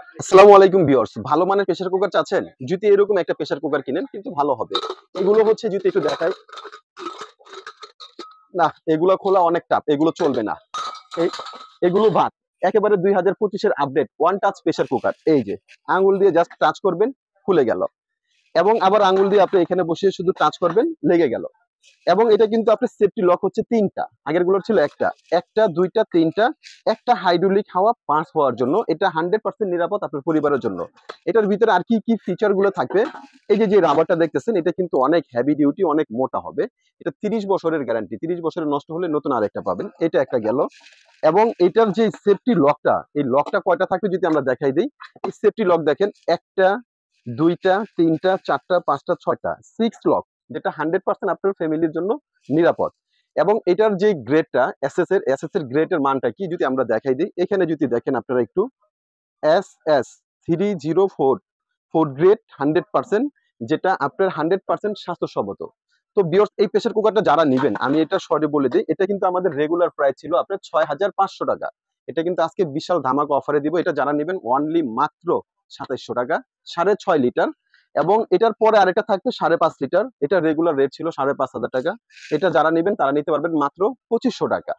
আসসালামু আলাইকুম ভিউয়ার্স, ভালো মানের প্রেসার কুকার চাচ্ছেন? যদি এরকম একটা প্রেসার কুকার কিনেন কিন্তু ভালো হবে। এগুলো হচ্ছে যদি একটু দেখাই, না এগুলো খোলা অনেক টাফ, এগুলো চলবে না। এই এগুলো বাদ। একেবারে 2025 এর update one touch pressure cooker. এই যে আঙ্গুল দিয়ে জাস্ট টাচ করবেন, খুলে গেল। এবং আবার আঙ্গুল দিয়ে আপনি এখানে বসিয়ে শুধু টাচ করবেন, লেগে গেল। এবং এটা কিন্তু আপনার সেফটি লক হচ্ছে তিনটা, আগের গুলোর ছিল একটা। একটা, দুইটা, তিনটা। একটা হাইড্রোলিক হাওয়া পাস হওয়ার জন্য, এটা 100% নিরাপদ আপনার পরিবারের জন্য। এটার ভিতরে আর কি কি ফিচার গুলো থাকবে? এই যে যে রাবারটা দেখতেছেন, এটা কিন্তু অনেক হেভি ডিউটি, অনেক মোটা হবে। এটা 30 বছরের গ্যারান্টি, 30 বছরের নষ্ট হলে নতুন আরেকটা পাবেন, এটা একটা গেল। এবং এটার যে সেফটি লকটা, এই লকটা কয়টা থাকবে যদি আমরা দেখাই দিই। এই সেফটি লক দেখেন, একটা, দুইটা, তিনটা, চারটা, পাঁচটা, ছয়টা, 6 লক, যেটা 100% আপনার ফ্যামিলির জন্য নিরাপদ। এবং এটার যে গ্রেডটা, এস এস এর গ্রেডের মানটা কি যদি আমরা দেখাই দিই, এখানে যদি দেখেন আপনারা একটু, SS 304, 4 গ্রেড 100%, যেটা আপনার 100% স্বাস্থ্যসম্মত। তো ভিউয়ার্স, এই প্রেসার কুকারটা যারা নিবেন, আমি এটা শর্টে বলে দিই, এটা কিন্তু আমাদের রেগুলার প্রাইস ছিল আপনার 6500 টাকা। এটা কিন্তু আজকে বিশাল ধামাকা অফারে দিব। এটা যারা নিবেন অনলি মাত্র 2700 টাকা, 6.5 লিটার। এবং এটার পরে আরেকটা থাকবে 5.5 লিটার, এটা রেগুলার রেট ছিল 5500 টাকা। এটা যারা নিবেন তারা নিতে পারবেন মাত্র 2500 টাকা।